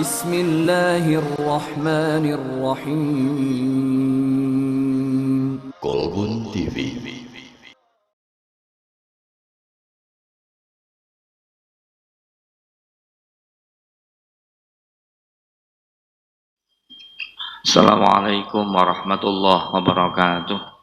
Bismillahirrahmanirrahim. Kolbun TV. Assalamualaikum warahmatullahi wabarakatuh.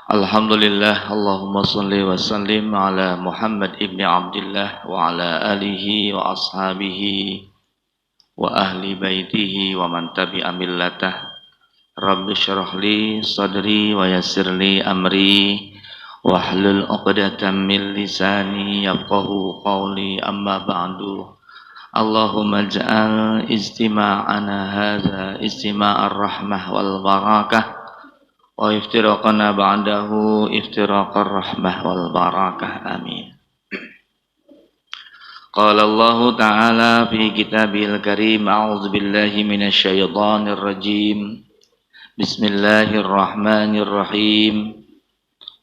Alhamdulillah, Allahumma salli wa sallim ala Muhammad ibni Abdullah wa ala alihi wa ashabihi wa ahli baitihi wa man tabi'a millatah. Rabbi syrah li sadri wa yassir li amri wahlul 'uqdatam min lisani yafqahu qawli, amma ba'du. Allahumma ij'al istima'ana hadza istima'ar rahmah wal barakah wa iftiraqana ba'dahu iftiraqar rahmah wal barakah. Amin. Qala Allah Ta'ala fi kitabil karim, a'udzu billahi minasy syaithanir rajim. Bismillahirrahmanirrahim.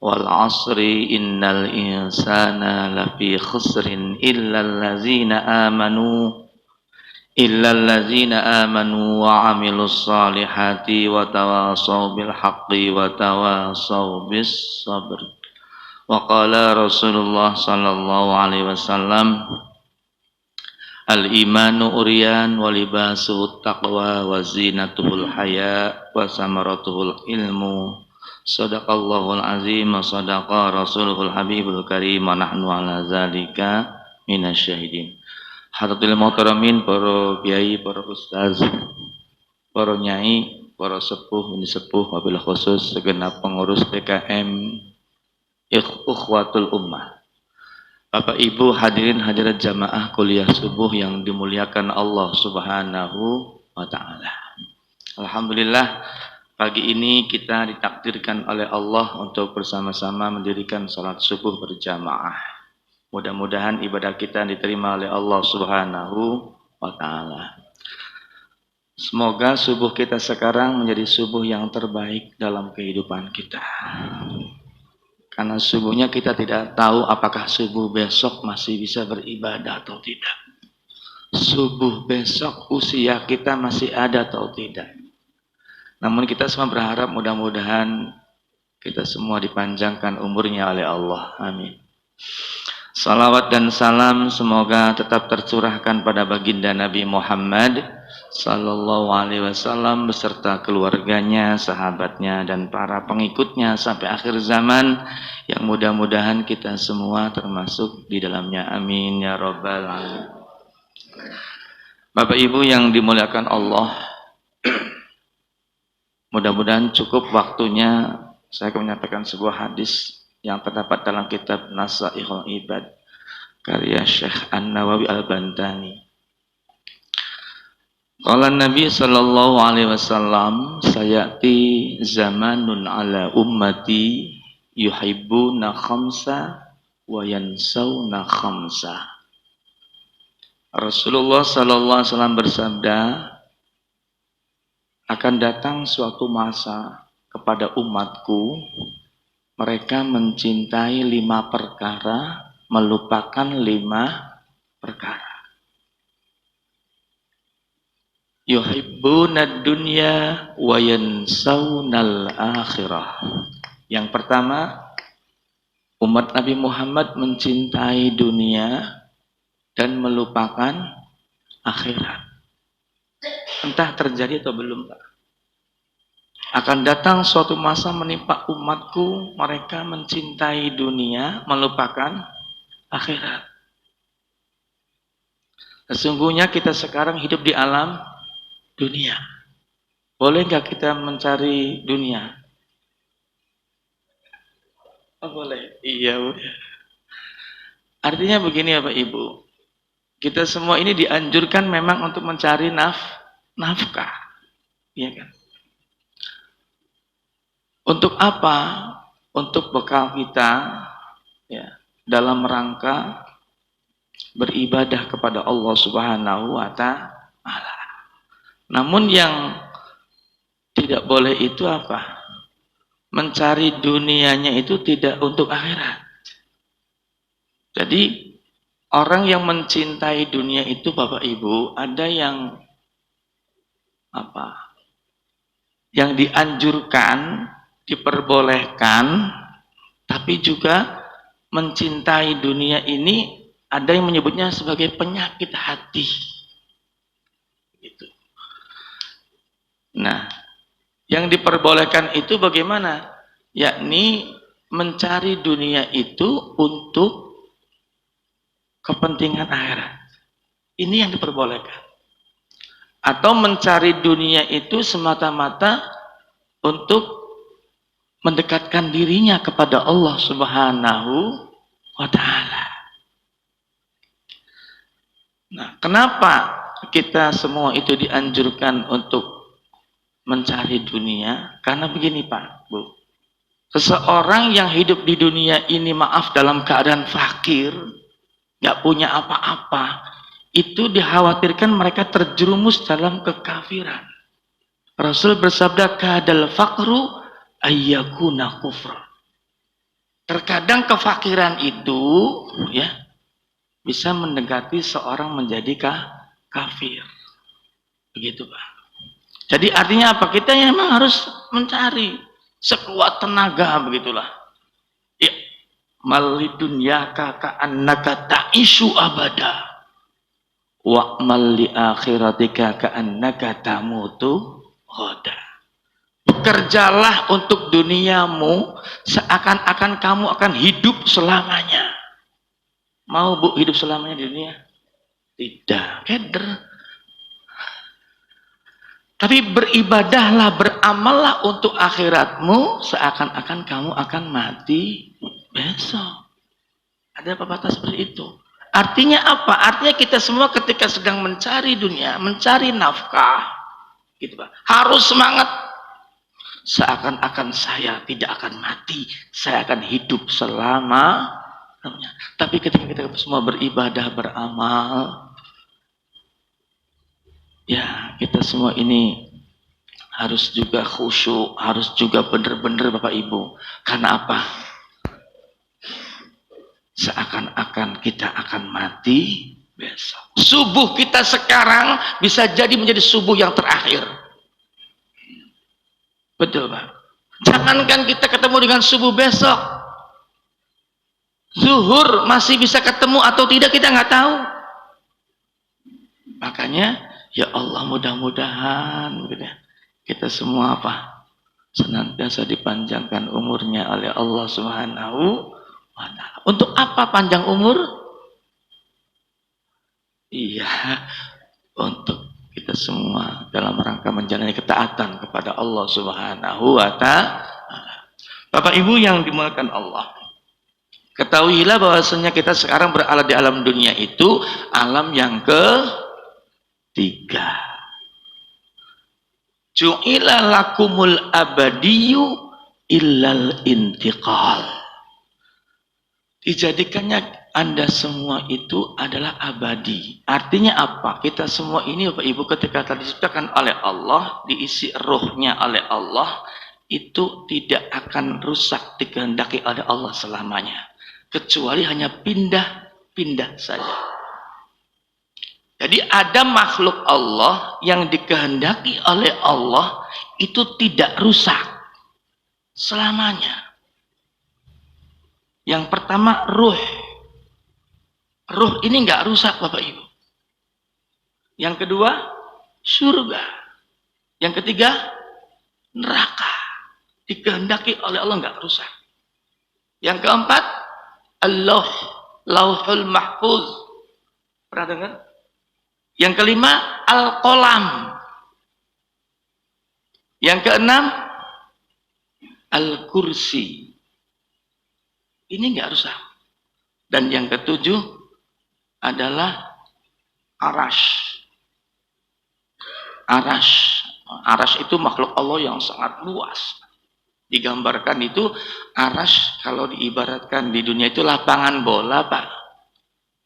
Wal 'asri innal insana lafi khusrin illal ladzina amanu wa 'amilus salihati wa tawasaw bil haqqi wa tawasaw bis sabr. Wa qala Rasulullah sallallahu alaihi wasallam, al imanu uryan wa libasuhu taqwa wa zinatuhul haya wa samaratuhul ilmu. Sadaqallahul azim wa sadaqa rasuluhul habibul karim wa nahnu ala zalika minasyahidin. Hadirin muhtaramin, para kiai, para ustaz, para nyai, para sepuh, ini sepuh, wabil khusus segenap pengurus TKM Ikhwatul Ummah. Bapak Ibu hadirin hadirat jamaah kuliah subuh yang dimuliakan Allah Subhanahu wa taala. Alhamdulillah, pagi ini kita ditakdirkan oleh Allah untuk bersama-sama mendirikan salat subuh berjamaah. Mudah-mudahan ibadah kita diterima oleh Allah Subhanahu wa taala. Semoga subuh kita sekarang menjadi subuh yang terbaik dalam kehidupan kita. Karena subuhnya kita tidak tahu apakah subuh besok masih bisa beribadah atau tidak. Subuh besok usia kita masih ada atau tidak. Namun kita semua berharap mudah-mudahan kita semua dipanjangkan umurnya oleh Allah. Amin. Salawat dan salam semoga tetap tercurahkan pada baginda Nabi Muhammad sallallahu alaihi wasallam beserta keluarganya, sahabatnya, dan para pengikutnya sampai akhir zaman, yang mudah-mudahan kita semua termasuk di dalamnya. Amin ya rabbal alamin. Bapak Ibu yang dimuliakan Allah, mudah-mudahan cukup waktunya saya akan menyampaikan sebuah hadis yang terdapat dalam kitab Nasaihul Ibad karya Syekh An-Nawawi Al-Bantani. Qala Nabi sallallahu alaihi wasallam, sayati zamanun ala ummati yuhibbuna khamsa wa yansawna khamsa. Rasulullah sallallahu alaihi wasallam bersabda, akan datang suatu masa kepada umatku, mereka mencintai 5 perkara, melupakan 5 perkara. Yuhibbunad dunya wa yansawnal akhirah. Yang pertama, umat Nabi Muhammad mencintai dunia dan melupakan akhirat. Entah terjadi atau belum, Pak. Akan datang suatu masa menimpa umatku, mereka mencintai dunia, melupakan akhirat. Sesungguhnya kita sekarang hidup di alam dunia. Boleh nggak kita mencari dunia? Oh, boleh. Iya, boleh. Artinya begini ya Pak Ibu, kita semua ini dianjurkan memang untuk mencari nafkah. Iya kan? Untuk apa? Untuk bekal kita ya, dalam rangka beribadah kepada Allah Subhanahu wa taala. Namun yang tidak boleh itu apa? Mencari dunianya itu tidak untuk akhirat. Jadi Orang yang mencintai dunia itu Bapak Ibu, ada yang apa? Yang dianjurkan, diperbolehkan, tapi juga mencintai dunia ini ada yang menyebutnya sebagai penyakit hati. Gitu. Nah, yang diperbolehkan itu bagaimana? Yakni mencari dunia itu untuk kepentingan akhirat. Ini yang diperbolehkan. Atau mencari dunia itu semata-mata untuk mendekatkan dirinya kepada Allah Subhanahu wa Ta'ala. Nah, kenapa kita semua itu dianjurkan untuk mencari dunia? Karena begini Pak, Bu. Seseorang yang hidup di dunia ini, maaf, dalam keadaan fakir, gak punya apa-apa, itu dikhawatirkan mereka terjerumus dalam kekafiran. Rasul bersabda, kadal fakru ayyakuna kufr. Terkadang kefakiran itu ya bisa mendekati seorang menjadi kafir. Begitu Pak. Jadi artinya apa? Kita memang harus mencari sekuat tenaga, begitulah. Ya, malidunyaka ka'annaka ta'isu abada. Wa mal li akhiratika ka'annaka tamutu ghadan. Bekerjalah untuk duniamu seakan-akan kamu akan hidup selamanya. Mau Bu hidup selamanya di dunia? Tidak, keder. Tapi beribadahlah, beramallah untuk akhiratmu seakan-akan kamu akan mati besok. Ada pepatah seperti itu. Artinya apa? Artinya kita semua ketika sedang mencari dunia, mencari nafkah, gitu Pak, harus semangat. Seakan-akan saya tidak akan mati, saya akan hidup selama. Tapi ketika kita semua beribadah, beramal, ya kita semua ini harus juga khusyuk, harus juga benar-benar Bapak Ibu. Karena apa? Seakan-akan kita akan mati besok. Subuh kita sekarang bisa jadi menjadi subuh yang terakhir. Betul Pak. Jangankan kita ketemu dengan subuh besok, zuhur masih bisa ketemu atau tidak kita nggak tahu. Makanya ya Allah, mudah-mudahan kita semua apa? Senantiasa dipanjangkan umurnya oleh Allah Subhanahu wa Ta'ala. Untuk apa panjang umur? Iya, untuk kita semua dalam rangka menjalani ketaatan kepada Allah Subhanahu wa Ta'ala. Bapak Ibu yang dimuliakan Allah, ketahuilah bahwasanya kita sekarang berada di alam dunia itu alam yang ketiga. Ju'ila lakumul abadiyu illal intiqal. Dijadikannya Anda semua itu adalah abadi. Artinya apa? Kita semua ini Bapak Ibu ketika telah diciptakan oleh Allah, diisi rohnya oleh Allah, itu tidak akan rusak dikehendaki oleh Allah selamanya. Kecuali hanya pindah-pindah saja. Jadi ada makhluk Allah yang dikehendaki oleh Allah itu tidak rusak selamanya. Yang pertama ruh. Ruh ini nggak rusak Bapak Ibu. Yang kedua surga. Yang ketiga neraka. Dikehendaki oleh Allah nggak rusak. Yang keempat lauhul mahfuz. Pernah dengar? Yang kelima al-qalam. Yang keenam al-kursi. Ini nggak rusak. Dan yang ketujuh adalah arash. Arash itu makhluk Allah yang sangat luas. Digambarkan itu arash kalau diibaratkan di dunia itu lapangan bola Pak.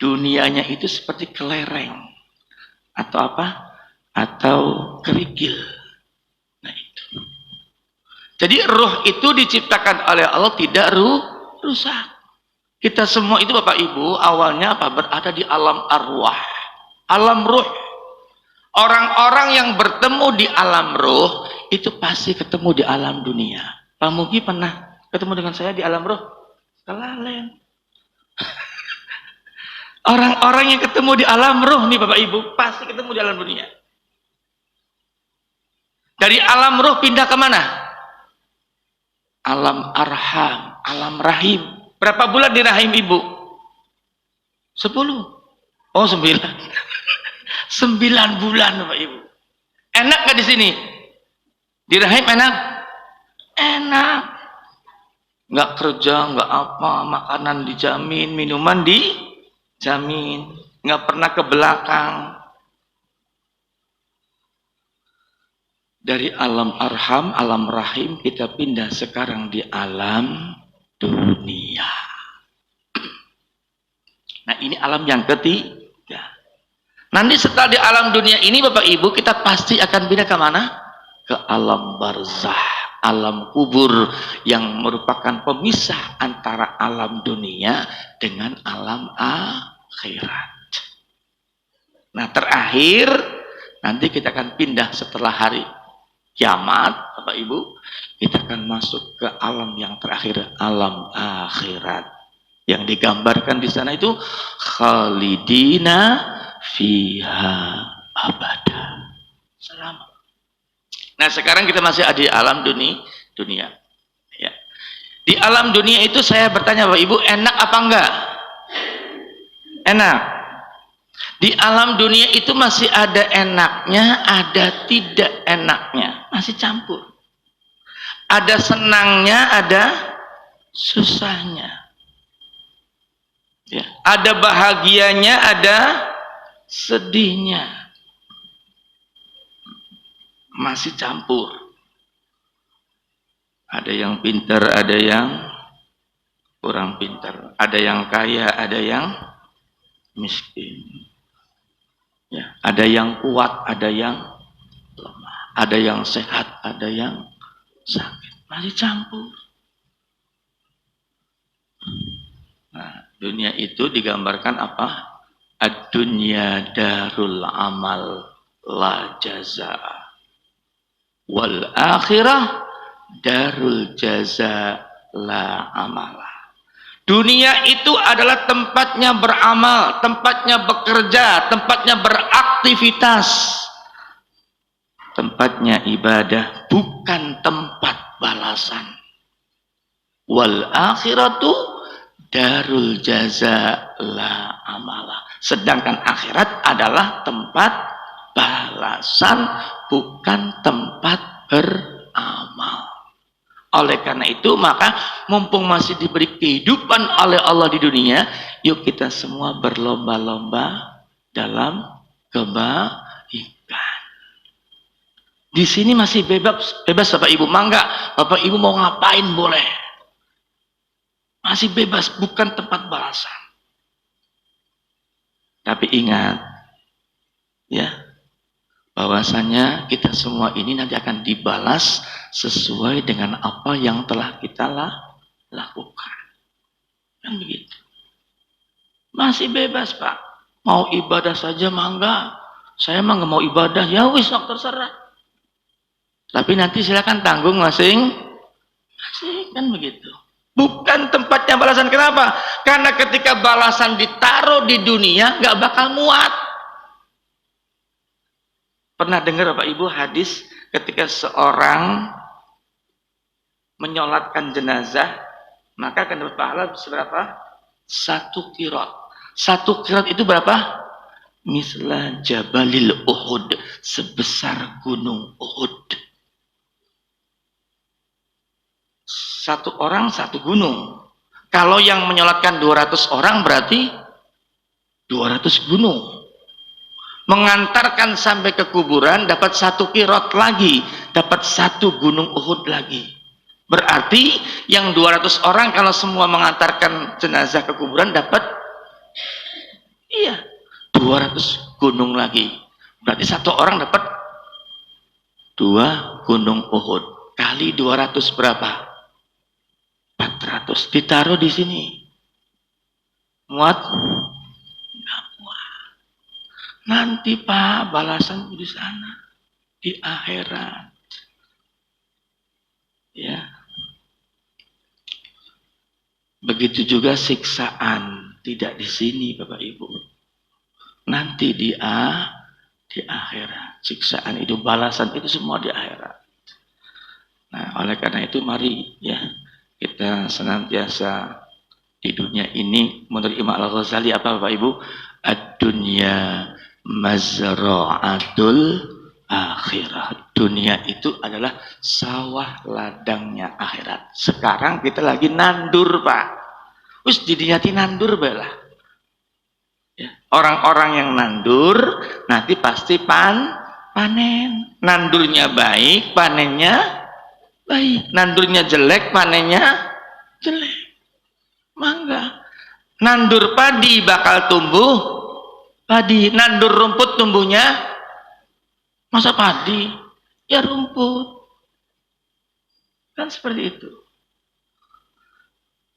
Dunianya itu seperti kelereng. Atau apa? Atau kerikil. Nah itu. Jadi ruh itu diciptakan oleh Allah tidak rusak. Kita semua itu Bapak Ibu awalnya apa? Berada di alam arwah, alam ruh. Orang-orang yang bertemu di alam ruh itu pasti ketemu di alam dunia. Pak Mugi pernah ketemu dengan saya di alam ruh? Kelalen. Orang-orang yang ketemu di alam ruh nih Bapak Ibu pasti ketemu di alam dunia. Dari alam ruh pindah ke mana? Alam arham, alam rahim. Berapa bulan di rahim ibu? 10. Oh 9. 9 bulan Bapak Ibu. Enak gak di sini? Di rahim enak? Enak. Nggak kerja, nggak apa, makanan dijamin, minuman dijamin, nggak pernah ke belakang. Dari alam arham, alam rahim kita pindah sekarang di alam dunia. Nah ini alam yang ketiga. Nanti setelah di alam dunia ini Bapak Ibu kita pasti akan pindah ke mana? Ke alam barzah, alam kubur yang merupakan pemisah antara alam dunia dengan alam akhirat. Nah terakhir nanti kita akan pindah setelah hari kiamat Bapak Ibu, kita akan masuk ke alam yang terakhir, alam akhirat. Yang digambarkan di sana itu khalidina fiha abada. Selama. Nah sekarang kita masih ada di alam dunia. Ya. Di alam dunia itu saya bertanya Bapak Ibu, enak apa enggak? Enak. Di alam dunia itu masih ada enaknya, ada tidak enaknya, masih campur. Ada senangnya, ada susahnya. Ya. Ada bahagianya, ada sedihnya. Masih campur. Ada yang pintar, ada yang kurang pintar. Ada yang kaya, ada yang miskin. Ya, ada yang kuat, ada yang lemah. Ada yang sehat, ada yang sakit. Masih campur. Nah, dunia itu digambarkan apa? Ad-dunya darul amal la jazaa. Wal akhirah darul jaza la amala. Dunia itu adalah tempatnya beramal, tempatnya bekerja, tempatnya beraktivitas, tempatnya ibadah, bukan tempat balasan. Wal akhiratu darul jaza la amala. Sedangkan akhirat adalah tempat balasan, bukan tempat beramal. Oleh karena itu maka mumpung masih diberi kehidupan oleh Allah di dunia, yuk kita semua berlomba-lomba dalam kebaikan. Di sini masih bebas Bapak Ibu, mangga Bapak Ibu mau ngapain boleh. Masih bebas, bukan tempat balasan. Tapi ingat ya, bahwasanya kita semua ini nanti akan dibalas sesuai dengan apa yang telah kita lakukan. Kan begitu. Masih bebas Pak. Mau ibadah saja mangga. Saya mah nggak mau ibadah. Ya wis terserah. Tapi nanti silakan tanggung masing-masing. Kan begitu. Bukan tempatnya balasan. Kenapa? Karena ketika balasan ditaruh di dunia nggak bakal muat. Pernah dengar Bapak Ibu hadis ketika seorang menyolatkan jenazah, maka akan dapat pahala seberapa? 1 qirot. 1 qirot itu berapa? Misla Jabalil Uhud, sebesar gunung Uhud. 1 orang 1 gunung. Kalau yang menyolatkan 200 orang berarti 200 gunung. Mengantarkan sampai ke kuburan dapat 1 qirot lagi, dapat 1 gunung Uhud lagi. Berarti yang 200 orang kalau semua mengantarkan jenazah ke kuburan dapat 200 gunung lagi. Berarti 1 orang dapat 2 gunung Uhud. Kali 200 berapa? 400. Ditaruh di sini. Muat? Nggak muat. Nanti Pak, balasan di sana, di akhirat. Ya. Begitu juga siksaan, tidak di sini Bapak Ibu. Nanti di akhirat. Siksaan itu, balasan itu semua di akhirat. Nah, oleh karena itu mari ya kita senantiasa di dunia ini menurut Imam Al-Ghazali apa Bapak Ibu? Ad-dunya mazra'atul akhirat. Dunia itu adalah sawah ladangnya akhirat. Sekarang kita lagi nandur Pak. Wis diniati nandur belah. Ya. Orang-orang yang nandur nanti pasti panen. Nandurnya baik, panennya baik. Nandurnya jelek, panennya jelek. Mangga. Nandur padi bakal tumbuh padi. Nandur rumput tumbuhnya masa padi? Ya rumput. Kan seperti itu.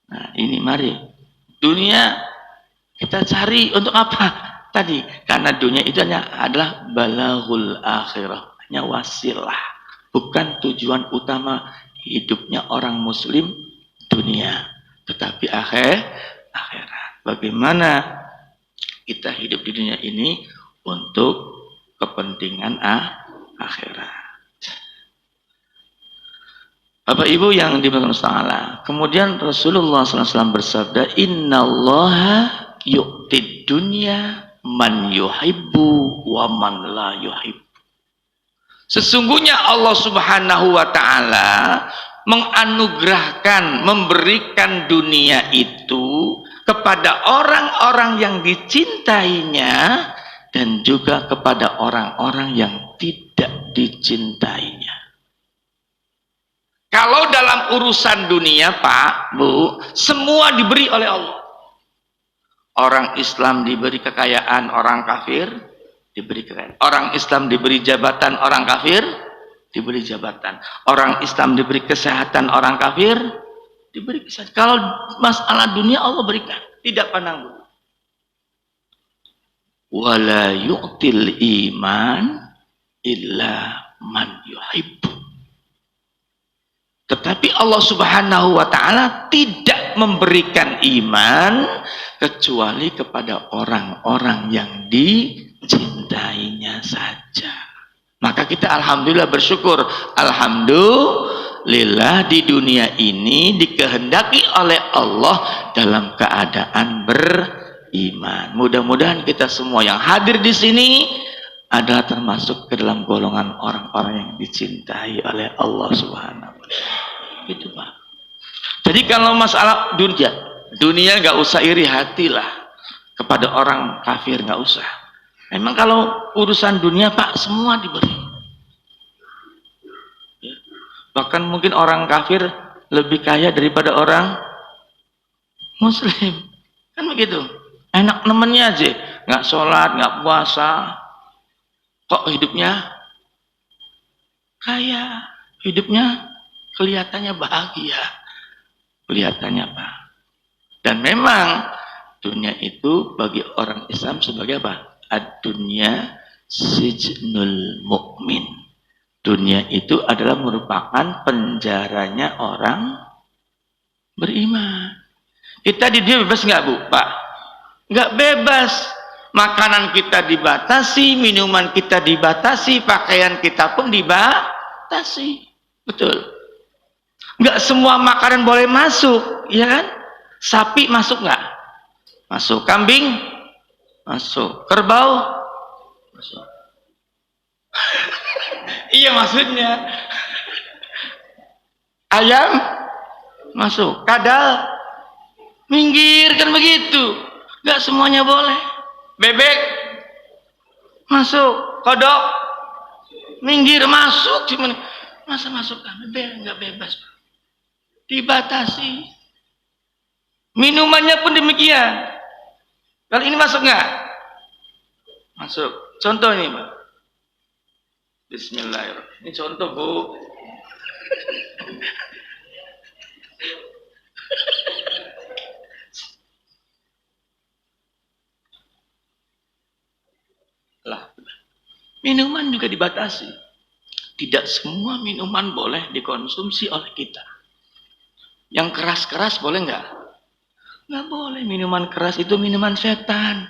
Nah ini mari. Dunia kita cari untuk apa? Tadi. Karena dunia itu adalah balaghul akhirah. Hanya wasilah. Bukan tujuan utama hidupnya orang muslim dunia. Tetapi akhirat. Bagaimana kita hidup di dunia ini untuk kepentingan akhirat. Bapak Ibu yang dimuliakan Allah. Kemudian Rasulullah SAW bersabda, Innallaha yu'tid dunya man yuhibbu wa man la yuhibbu. Sesungguhnya Allah Subhanahu wa taala menganugerahkan, memberikan dunia itu kepada orang-orang yang dicintainya dan juga kepada orang-orang yang tidak dicintainya. Kalau dalam urusan dunia Pak, Bu, semua diberi oleh Allah. Orang Islam diberi kekayaan, orang kafir diberi kekayaan. Orang Islam diberi jabatan, orang kafir diberi jabatan. Orang Islam diberi kesehatan, orang kafir diberi kesehatan. Kalau masalah dunia Allah berikan, tidak pandang bulu. Wala yu'til iman illa man yuhibbu. Tetapi Allah Subhanahu wa taala tidak memberikan iman kecuali kepada orang-orang yang dicintainya saja. Maka kita alhamdulillah bersyukur. Alhamdulillah di dunia ini dikehendaki oleh Allah dalam keadaan beriman. Mudah-mudahan kita semua yang hadir di sini adalah termasuk ke dalam golongan orang-orang yang dicintai oleh Allah Subhanahu wa taala. Itu Pak. Jadi kalau masalah dunia nggak usah iri hati lah kepada orang kafir, nggak usah. Memang kalau urusan dunia Pak semua diberi. Ya. Bahkan mungkin orang kafir lebih kaya daripada orang Muslim, kan begitu. Enak nemennya aja, nggak sholat, nggak puasa. Kok hidupnya kaya, hidupnya kelihatannya bahagia, kelihatannya Pak. Dan memang dunia itu bagi orang Islam sebagai apa? Ad-dunya sijnul mu'min. Dunia itu adalah merupakan penjaranya orang beriman. Kita di dunia bebas nggak Bu? Pak? Nggak bebas. Makanan kita dibatasi, minuman kita dibatasi, pakaian kita pun dibatasi. Betul. Nggak semua makanan boleh masuk, ya kan? Sapi masuk nggak? Masuk. Kambing? Masuk. Kerbau? Masuk. Iya maksudnya. Ayam? Masuk. Kadal? Minggir, kan begitu. Nggak semuanya boleh. Bebek masuk, kodok minggir masuk, cuman masa masuk bebek nggak bebas, dibatasi. Minumannya pun demikian. Kalau ini masuk nggak? Masuk. Contoh ini Pak. Bismillahirrahmanirrahim. Ini contoh Bu. Minuman juga dibatasi. Tidak semua minuman boleh dikonsumsi oleh kita. Yang keras-keras boleh nggak? Nggak boleh. Minuman keras itu minuman setan.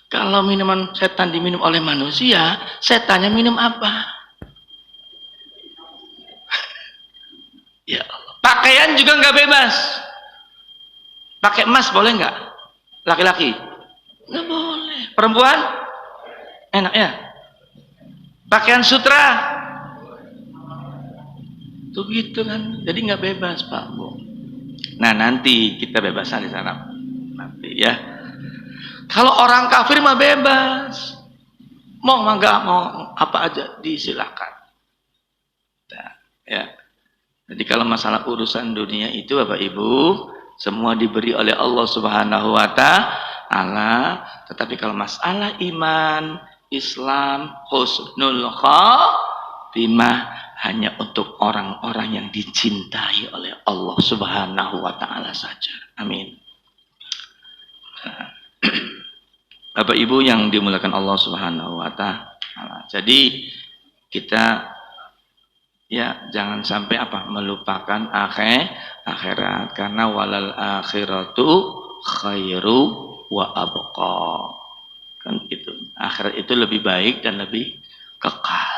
Kalau minuman setan diminum oleh manusia, setannya minum apa? Ya Allah. Pakaian juga nggak bebas. Pakai emas boleh nggak? Laki-laki? Nggak boleh. Perempuan? Enak ya? Pakaian sutra? Tuh gitu kan. Jadi nggak bebas Pak Bu. Nah nanti kita bebaskan di sana. Nanti ya. Kalau orang kafir mah bebas. Mau nggak mau apa aja disilakan. Nah, ya. Jadi kalau masalah urusan dunia itu Bapak Ibu semua diberi oleh Allah Subhanahu wa taala, tetapi kalau masalah iman, Islam, husnul khatimah hanya untuk orang-orang yang dicintai oleh Allah Subhanahu wa taala saja. Amin. Bapak Ibu yang dimuliakan Allah Subhanahu wa taala. Jadi kita ya jangan sampai melupakan akhirat karena walal akhiratu khairu wa abqa. Kan gitu. Akhirat itu lebih baik dan lebih kekal.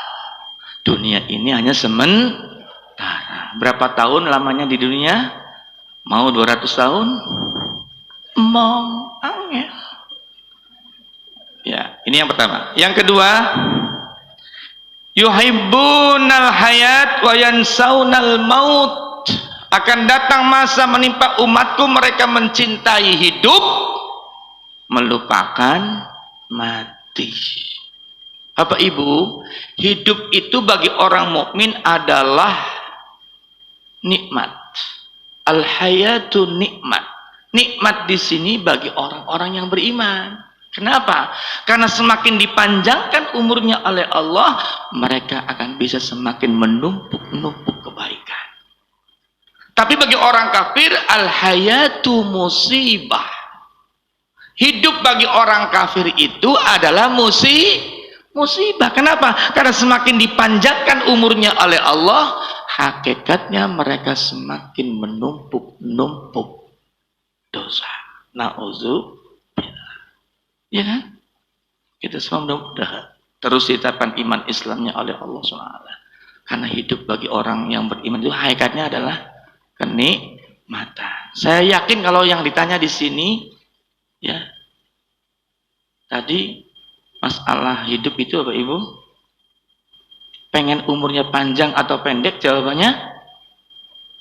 Dunia ini hanya sementara. Berapa tahun lamanya di dunia? Mau 200 tahun? Mau angin. Ya, ini yang pertama. Yang kedua, yuhibbunal hayat wa yansaunal maut. Akan datang masa menimpa umatku mereka mencintai hidup, melupakan mati. Bapak Ibu, hidup itu bagi orang mukmin adalah nikmat. Al hayatu nikmat. Nikmat di sini bagi orang-orang yang beriman. Kenapa? Karena semakin dipanjangkan umurnya oleh Allah, mereka akan bisa semakin menumpuk-numpuk kebaikan. Tapi bagi orang kafir, al-hayatu musibah. Hidup bagi orang kafir itu adalah musibah. Kenapa? Karena semakin dipanjangkan umurnya oleh Allah, hakikatnya mereka semakin menumpuk-numpuk dosa. Na'udzubillah. Ya kan? Kita semua mudah-mudahan terus ditetapkan iman Islamnya oleh Allah SWT. Karena hidup bagi orang yang beriman itu hakikatnya adalah kenikmatan. Saya yakin kalau yang ditanya di sini, ya, tadi masalah hidup itu Bapak Ibu, pengen umurnya panjang atau pendek? Jawabannya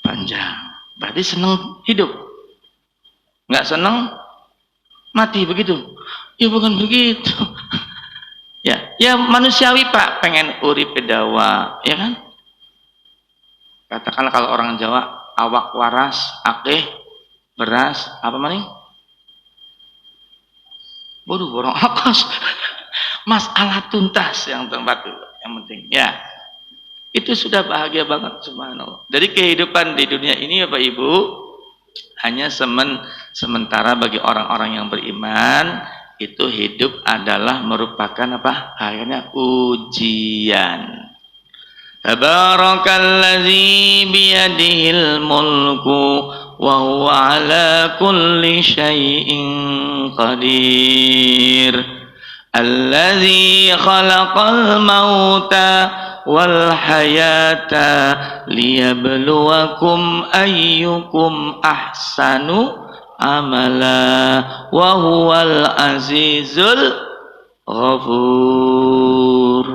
panjang. Berarti senang hidup. Nggak senang mati begitu? Ya bukan begitu. Ya manusiawi Pak, pengen urip dawa, ya kan? Katakanlah kalau orang Jawa, awak waras, akeh, beras, apa maning? Waduh, borong akas. Masalah tuntas yang tempat itu, yang penting. Ya, itu sudah bahagia banget, subhanallah. Jadi kehidupan di dunia ini Bapak Ibu hanya sementara bagi orang-orang yang beriman. Itu hidup adalah merupakan apa? Akhirnya ujian. Tabarakalladzi biyadihil mulku wa huwa ala kulli syai'in qadir. Alladzi khalaqal mauta wal hayata liyabluwakum ayyukum ahsanu amala wa huwal azizul ghafur.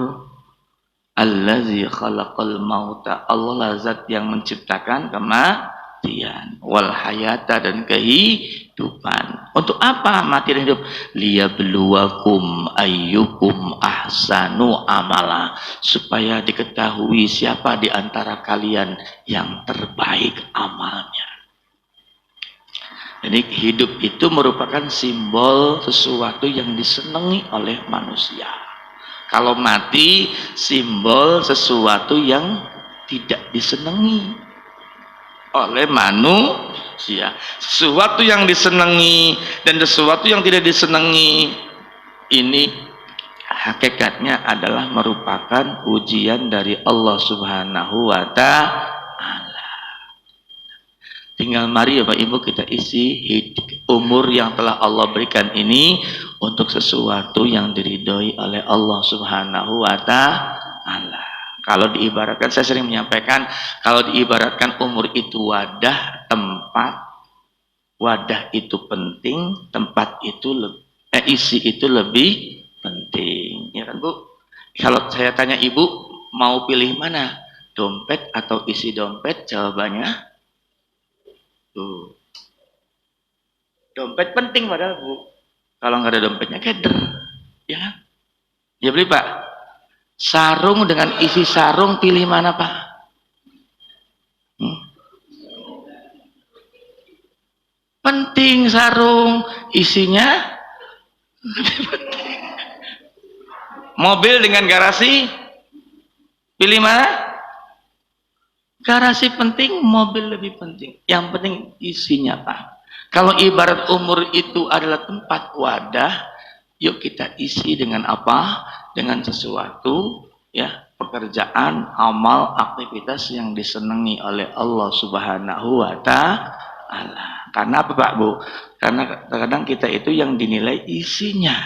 Allazi khalaqal mauta, Allah zat yang menciptakan kematian, wal hayata dan kehidupan. Untuk apa mati dan hidup? Liyabluwakum ayyukum ahsanu amala, supaya diketahui siapa di antara kalian yang terbaik amalnya. Jadi hidup itu merupakan simbol sesuatu yang disenangi oleh manusia. Kalau mati, simbol sesuatu yang tidak disenangi oleh manusia. Sesuatu yang disenangi dan sesuatu yang tidak disenangi ini hakikatnya adalah merupakan ujian dari Allah Subhanahu wa Ta'ala. Tinggal mari ya Pak Ibu kita isi umur yang telah Allah berikan ini untuk sesuatu yang diridhoi oleh Allah Subhanahu wa Ta'ala. Kalau diibaratkan, saya sering menyampaikan, kalau diibaratkan umur itu wadah, tempat, wadah itu penting, tempat itu isi itu lebih penting, ya kan Bu? Kalau saya tanya Ibu mau pilih mana, dompet atau isi dompet, jawabannya tuh, dompet penting padahal Bu. Kalau nggak ada dompetnya keder, ya kan? Ya beli Pak. Sarung dengan isi sarung pilih mana Pak? Penting sarung, isinya mobil dengan garasi pilih mana? Garasi penting, mobil lebih penting. Yang penting isinya Pak. Kalau ibarat umur itu adalah tempat wadah, yuk kita isi dengan apa? Dengan sesuatu, ya, pekerjaan, amal, aktivitas yang disenangi oleh Allah Subhanahu wa Ta'ala. Karena apa Pak Bu? Karena kadang-kadang kita itu yang dinilai isinya,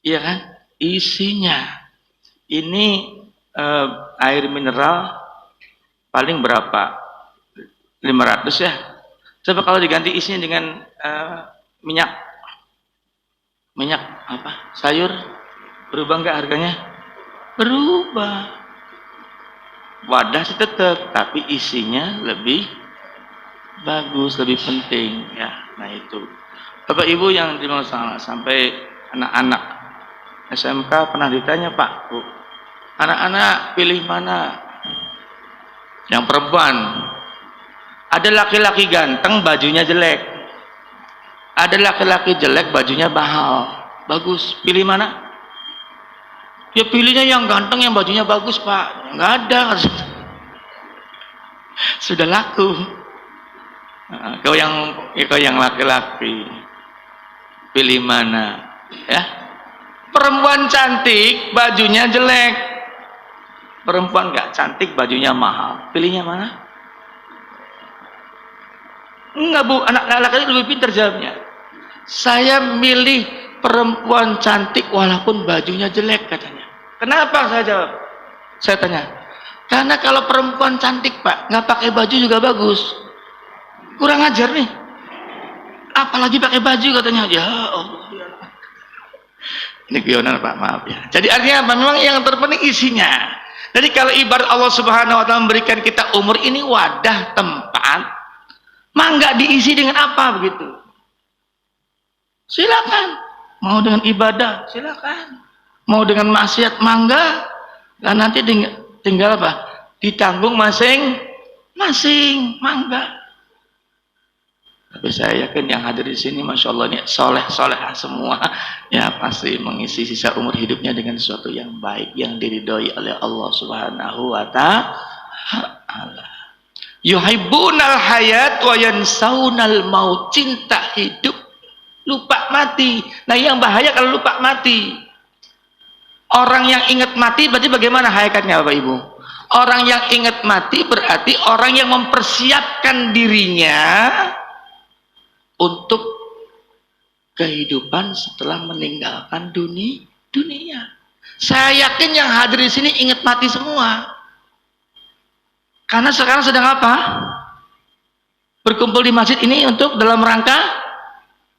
iya kan? Isinya. Ini air mineral paling berapa? 500 ya. Coba kalau diganti isinya dengan minyak apa? Sayur, berubah nggak harganya? Berubah. Wadah sih tetap, tapi isinya lebih bagus, lebih penting ya. Nah itu. Bapak Ibu yang dimaksud sampai anak-anak SMK pernah ditanya Pak, Bu, anak-anak pilih mana? Yang perempuan. Ada laki-laki ganteng bajunya jelek. Ada laki-laki jelek bajunya mahal. Bagus. Pilih mana? Ya pilihnya yang ganteng yang bajunya bagus Pak. Nggak ada. Sudah laku. Kau yang laki-laki pilih mana? Ya. Perempuan cantik bajunya jelek. Perempuan nggak cantik bajunya mahal. Pilihnya mana? Enggak Bu, anak laki-laki lebih pintar jawabnya. Saya milih perempuan cantik walaupun bajunya jelek katanya. Kenapa saya jawab? Saya tanya. Karena kalau perempuan cantik Pak, nggak pakai baju juga bagus. Kurang ajar nih. Apalagi pakai baju katanya. Ya Allah. Ini guyonan Pak, maaf ya. Jadi artinya apa? Memang yang terpenting isinya. Jadi kalau ibarat Allah Subhanahu wa Ta'ala memberikan kita umur ini wadah, tempat, mangga diisi dengan apa begitu? Silakan. Mau dengan ibadah, silakan. Mau dengan maksiat, mangga. Dan nanti tinggal apa? Ditanggung masing-masing, mangga. Tapi saya yakin yang hadir di sini, masya Allah, ini soleh-solehah semua, ya pasti mengisi sisa umur hidupnya dengan sesuatu yang baik, yang diridhoi oleh Allah Subhanahu wa Ta'ala. Yuhibbunal hayat wa yansaunal maut, cinta hidup, lupa mati. Nah yang bahaya kalau lupa mati. Orang yang ingat mati berarti bagaimana hakikatnya Bapak Ibu? Orang yang ingat mati berarti orang yang mempersiapkan dirinya untuk kehidupan setelah meninggalkan dunia. Saya yakin yang hadir di sini ingat mati semua. Karena sekarang sedang apa? Berkumpul di masjid ini untuk dalam rangka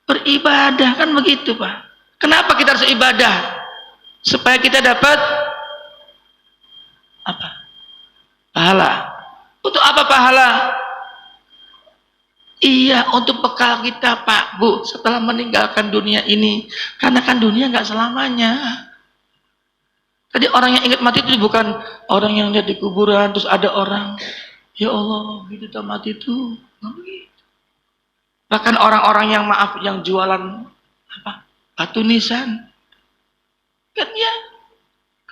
beribadah, kan begitu Pak. Kenapa kita harus ibadah? Supaya kita dapat apa? Pahala. Untuk apa pahala? Iya, untuk bekal kita Pak, Bu, setelah meninggalkan dunia ini. Karena kan dunia nggak selamanya. Tadi orang yang ingat mati itu bukan orang yang lihat di kuburan, terus ada orang, ya Allah, hidup dan mati itu. Bahkan orang-orang yang maaf, yang jualan apa? Batu nisan. Kan ya,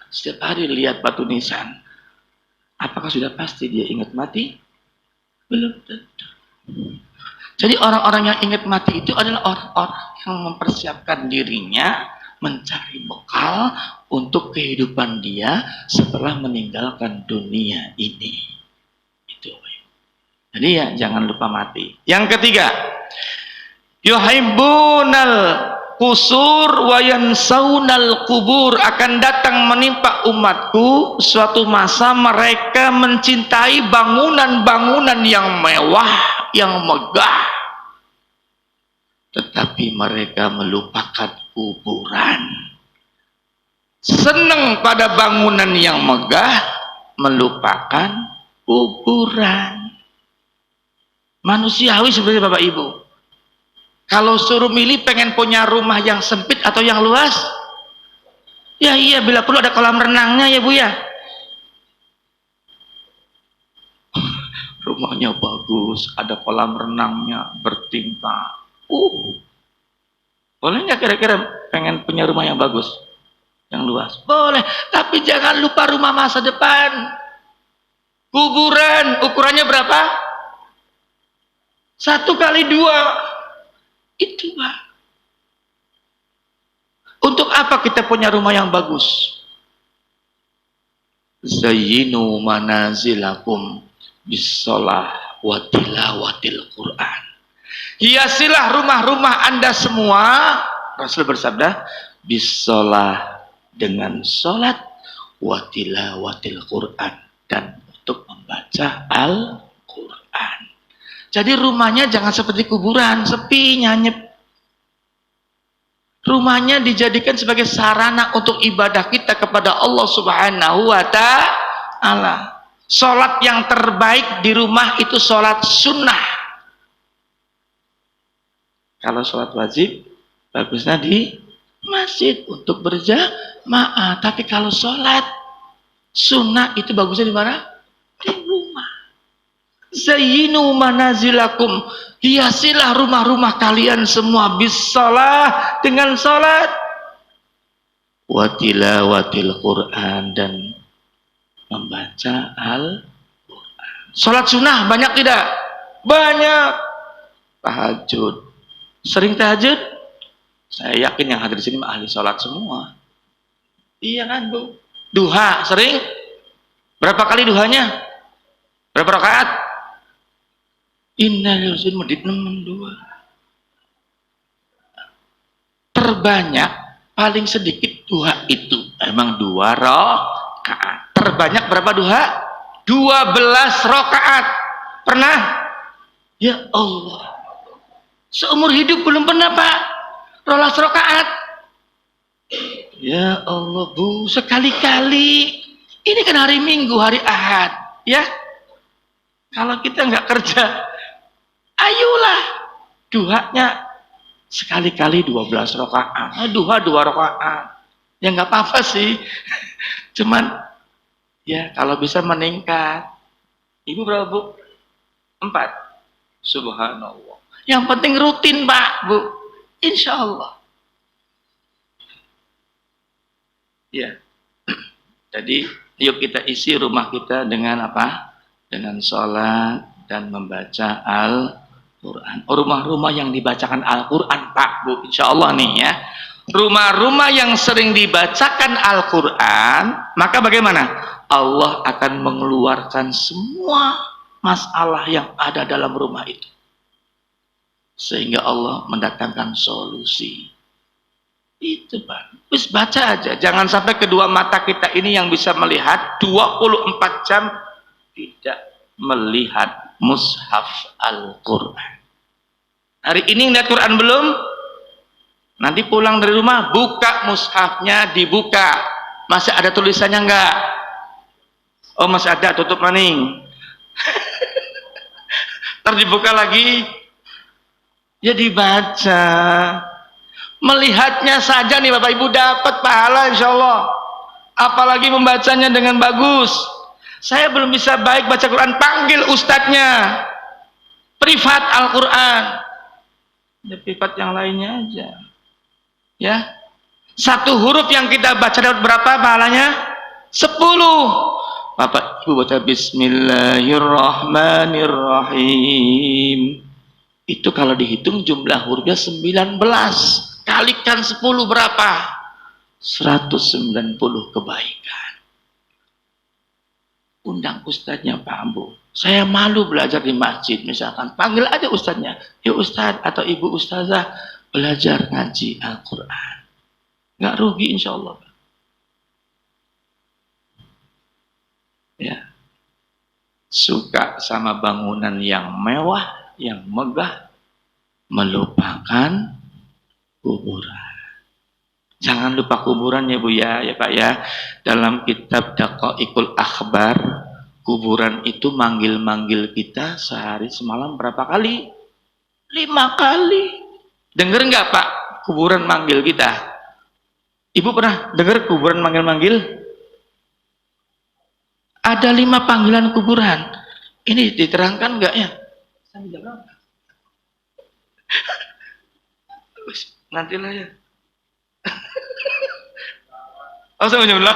setiap hari lihat batu nisan. Apakah sudah pasti dia ingat mati? Belum tentu. Jadi orang-orang yang ingat mati itu adalah orang-orang yang mempersiapkan dirinya mencari bekal untuk kehidupan dia setelah meninggalkan dunia ini. Itu. Jadi ya jangan lupa mati. Yang ketiga, yuhibbunal kusur wa yansaunal kubur. Akan datang menimpa umatku suatu masa mereka mencintai bangunan-bangunan yang mewah, yang megah, tetapi mereka melupakan kuburan. Senang pada bangunan yang megah, melupakan kuburan. Manusiawi seperti Bapak Ibu. Kalau suruh milih pengen punya rumah yang sempit atau yang luas? Ya iya, bila perlu ada kolam renangnya ya Bu ya. Rumahnya bagus, ada kolam renangnya bertimpa. Boleh nggak kira-kira pengen punya rumah yang bagus, yang luas? Boleh, tapi jangan lupa rumah masa depan. Kuburan ukurannya berapa? 1x2. Itu Pak. Untuk apa kita punya rumah yang bagus? Zayyinu manazilakum bisolah wa tilawatil Quran. Hiasilah rumah-rumah Anda semua, Rasul bersabda, bisolah dengan solat wa tilawatil Quran, dan untuk membaca Al-Quran. Jadi rumahnya jangan seperti kuburan, sepi, nyanyep. Rumahnya dijadikan sebagai sarana untuk ibadah kita kepada Allah Subhanahu wa ta'ala. Salat yang terbaik di rumah itu salat sunnah. Kalau salat wajib, bagusnya di masjid untuk berjamaah. Tapi kalau salat sunnah itu bagusnya di mana? Di rumah. Zayyinu manazilakum, hiasilah rumah-rumah kalian semua bisalah dengan salat, wa tilawatil Quran, dan membaca Al-Quran. Salat sunnah banyak tidak? Banyak. Tahajud. Sering tahajud? Saya yakin yang hadir di sini ahli salat semua. Iya kan Bu? Duha sering? Berapa kali duhanya? Berapa rakaat? Innal yursin medit 62. Terbanyak, paling sedikit duha itu emang 2 rakaat. Terbanyak berapa duha? 12 rakaat. Pernah? Ya Allah. Seumur hidup belum pernah Pak 12 rakaat. Ya Allah Bu, sekali-kali. Ini kan hari Minggu, hari Ahad, ya. Kalau kita nggak kerja, ayolah duhanya sekali-kali 12 rakaat. Duha 2 rakaat. Ya nggak apa-apa sih. Cuman ya kalau bisa meningkat. Ibu berapa Bu? 4. Subhanallah. Yang penting rutin Pak Bu. Insya Allah. Ya. Jadi yuk kita isi rumah kita dengan apa? Dengan sholat dan membaca Al-Quran. Rumah-rumah yang dibacakan Al-Quran Pak Bu, insya Allah nih ya. Rumah-rumah yang sering dibacakan Al-Quran, maka bagaimana? Allah akan mengeluarkan semua masalah yang ada dalam rumah itu. Sehingga Allah mendatangkan solusi. Itu Pak. Terus baca aja. Jangan sampai kedua mata kita ini yang bisa melihat 24 jam tidak melihat mushaf Al-Quran. Hari ini ngeliat Quran belum? Nanti pulang dari rumah, buka mushafnya, dibuka. Masih ada tulisannya enggak? Oh masih ada, tutup maning. Ntar dibuka lagi, ya dibaca. Melihatnya saja nih Bapak Ibu dapat pahala insya Allah. Apalagi membacanya dengan bagus. Saya belum bisa baik baca Quran, panggil ustadznya. Privat Al-Quran. Ya privat yang lainnya aja. Ya. 1 huruf yang kita baca dapat berapa pahalanya? 10. Bapak Ibu baca Bismillahirrahmanirrahim. Itu kalau dihitung jumlah hurufnya 19. Kalikan 10 berapa? 190 kebaikan. Undang ustadznya Pak Ambu. Saya malu belajar di masjid misalkan. Panggil aja ustadznya. Ya ustadz atau ibu ustazah belajar ngaji Al-Quran. Nggak rugi insya Allah. Ya. Suka sama bangunan yang mewah, yang megah, melupakan kuburan. Jangan lupa kuburan ya Bu ya Pak ya. Dalam kitab Daqaiqul Akhbar, kuburan itu manggil-manggil kita sehari semalam berapa kali? 5 kali. Dengar nggak Pak kuburan manggil kita? Ibu pernah dengar kuburan manggil-manggil? Ada 5 panggilan kuburan. Ini diterangkan nggak ya? Sampai jam berapa? Nantilah ya. Oh sampai jam 8.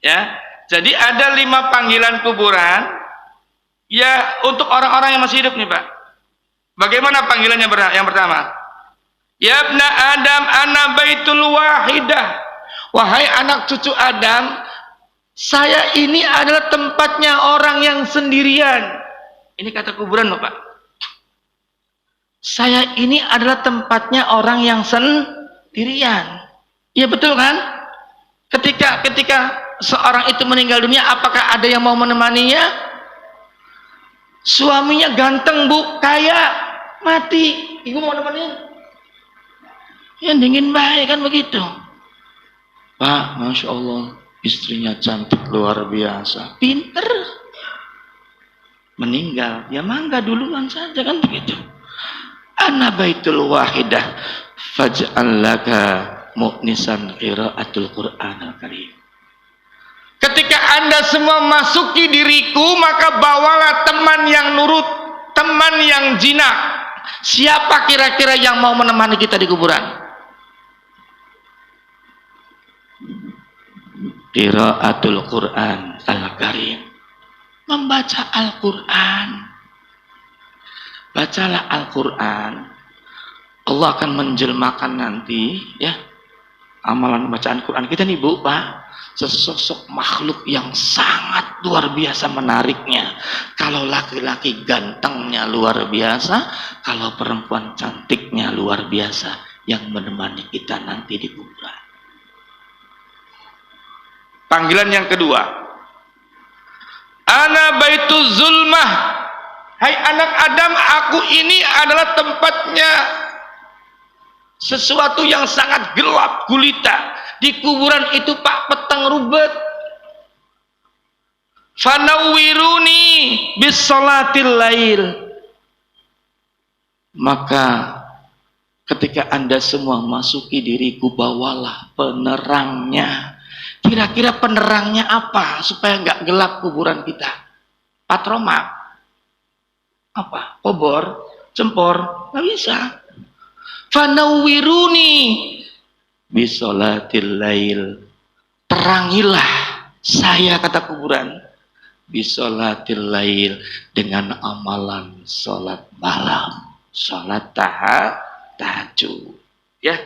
Ya, jadi ada 5 panggilan kuburan. Ya untuk orang-orang yang masih hidup nih Pak. Bagaimana panggilannya yang pertama? Ya ibna Adam ana baitul wahidah. Wahai anak cucu Adam, saya ini adalah tempatnya orang yang sendirian. Ini kata kuburan loh Pak. Saya ini adalah tempatnya orang yang sendirian. Iya betul kan? Ketika seorang itu meninggal dunia, apakah ada yang mau menemaninya? Suaminya ganteng Bu, kaya, mati. Ibu mau nemenin? Ya dingin baik kan begitu. Pak, Masya Allah, istrinya cantik luar biasa, pinter. Meninggal, ya mangga duluan saja kan begitu. Ana baitul wahidah faj'al laka mu'nisan qiraatul Qur'anal Karim. Ketika Anda semua masuki diriku, maka bawalah teman yang nurut, teman yang jinak. Siapa kira-kira yang mau menemani kita di kuburan? Qiraatul Qur'an Al-Karim. Membaca Al-Quran. Bacalah Al-Quran. Allah akan menjelmakan nanti ya amalan bacaan Quran kita nih Bu Pak, sesosok makhluk yang sangat luar biasa menariknya. Kalau laki-laki gantengnya luar biasa, kalau perempuan cantiknya luar biasa, yang menemani kita nanti di kuburan. Panggilan yang kedua, ana baituz zulmah. Hai anak Adam, aku ini adalah tempatnya sesuatu yang sangat gelap gulita. Di kuburan itu Pak petang rubet. Fanawwiruni bis salatil lail. Maka ketika Anda semua masuki diriku, bawalah penerangnya. Kira-kira penerangnya apa supaya nggak gelap kuburan kita? Patromak? Apa? Obor? Cempor? Nggak bisa. Fanawwiruni bisolatil lail. Terangilah saya, kata kuburan, bisolatil lail, dengan amalan sholat malam, sholat tahajud. Ya,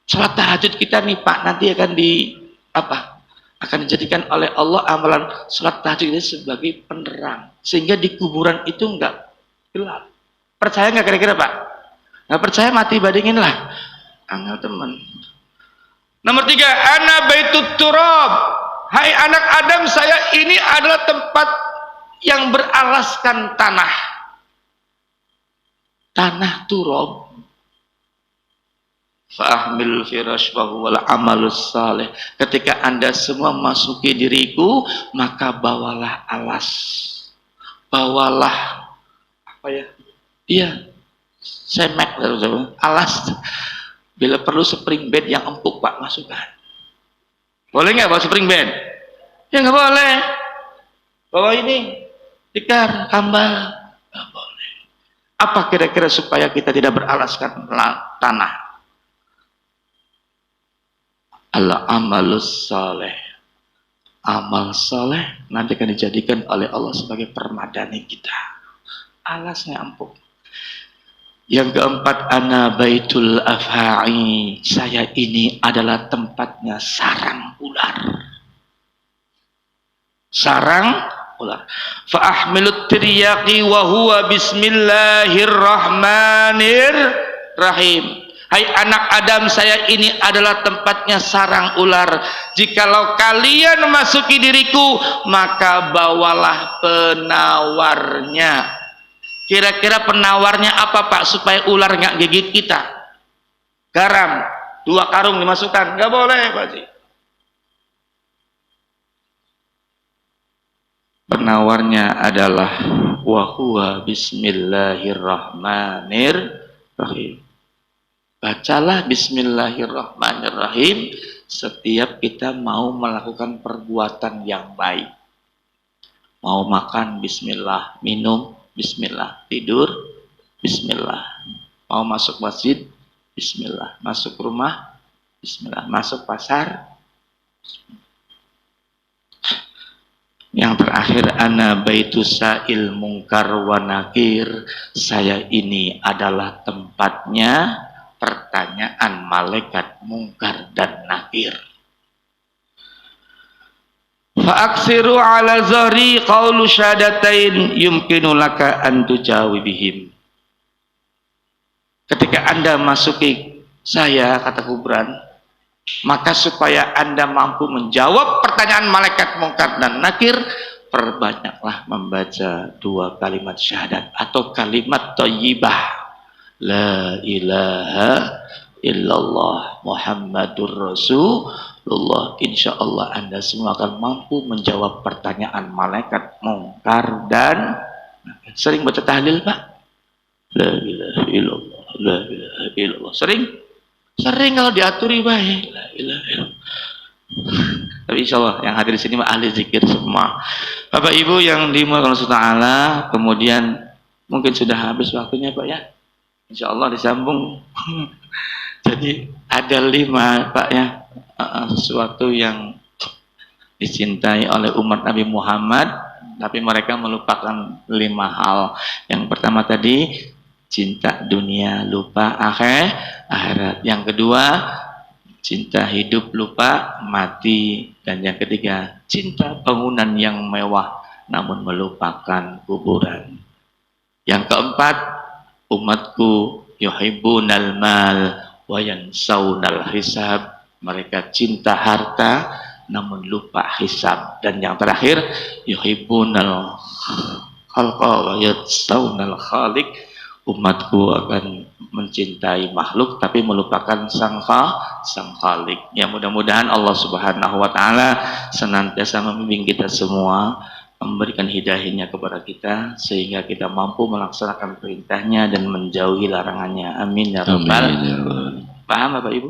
sholat tahajud kita nih Pak nanti akan akan dijadikan oleh Allah amalan sholat tahajud ini sebagai penerang, sehingga di kuburan itu enggak gelap. Percaya nggak kira-kira Pak? Nggak percaya mati bandingin lah. Angel teman. Nomor 3, ana baitut turab. Hai anak Adam, saya ini adalah tempat yang beralaskan tanah. Tanah turab. Fahmil firash wa huwal amalus saleh. Ketika Anda semua masuki diriku, maka bawalah alas. Bawalah apa ya? Iya. Semek alas. Bila perlu spring bed yang empuk Pak, masukkan. Boleh nggak bawa spring bed? Ya nggak boleh. Bawa ini tikar, kambal, nggak boleh. Apa kira-kira supaya kita tidak beralaskan tanah? Al-amalus saleh. Amal saleh nanti akan dijadikan oleh Allah sebagai permadani kita. Alasnya empuk. Yang keempat, ana baitul afha'i. Saya ini adalah tempatnya sarang ular. Sarang ular. Fa ahmilut tiryaqi wa huwa bismillahirrahmanirrahim. Hai anak Adam, saya ini adalah tempatnya sarang ular. Jikalau kalian masuki diriku, maka bawalah penawarnya. Kira-kira penawarnya apa Pak supaya ular nggak gigit kita? Garam 2 karung dimasukkan, nggak boleh Pak Haji. Penawarnya adalah wahuwa bismillahirrahmanirrahim. Bacalah bismillahirrahmanirrahim setiap kita mau melakukan perbuatan yang baik. Mau makan bismillah, minum bismillah, tidur bismillah, mau masuk masjid bismillah, masuk rumah bismillah, masuk pasar bismillah. Yang terakhir, ana baitus sa'il mungkar wa nakir. Saya ini adalah tempatnya pertanyaan malaikat mungkar dan nakir. Fa'aksiru ala zahri qawlu syahadatain yumkinu laka an tujawibihim. Ketika Anda masuki saya, kata Gibran, maka supaya Anda mampu menjawab pertanyaan malaikat mungkar dan nakir, perbanyaklah membaca 2 kalimat syahadat atau kalimat thayyibah. La ilaha illallah Muhammadur Rasulullah. Insya Allah Anda semua akan mampu menjawab pertanyaan malaikat mungkar dan nakir. Sering baca tahlil Pak? La ilaha illallah, la ilaha illallah. Sering kalau diaturi baik. La ilaha illallah. Tapi insya Allah yang hadir di sini ahli zikir semua. Bapak Ibu yang dimuliakan Allah Ta'ala, kemudian mungkin sudah habis waktunya Pak ya. Insya Allah disambung. Jadi ada 5 Pak ya, sesuatu yang dicintai oleh umat Nabi Muhammad, tapi mereka melupakan 5 hal. Yang pertama tadi, cinta dunia lupa akhirat. Yang kedua, cinta hidup lupa mati. Dan yang ketiga, cinta bangunan yang mewah namun melupakan kuburan. Yang keempat, umatku yuhibbunal mal wa yansawnal hisab. Mereka cinta harta namun lupa hisab. Dan yang terakhir, yuhibbunal khalqa wa yansawnal khaliq. Umatku akan mencintai makhluk tapi melupakan sang khalik. Ya, mudah-mudahan Allah Subhanahu wa taala senantiasa membimbing kita semua, memberikan hidayahnya kepada kita sehingga kita mampu melaksanakan perintahnya dan menjauhi larangannya. Amin ya rabbal alamin. Paham Bapak Ibu?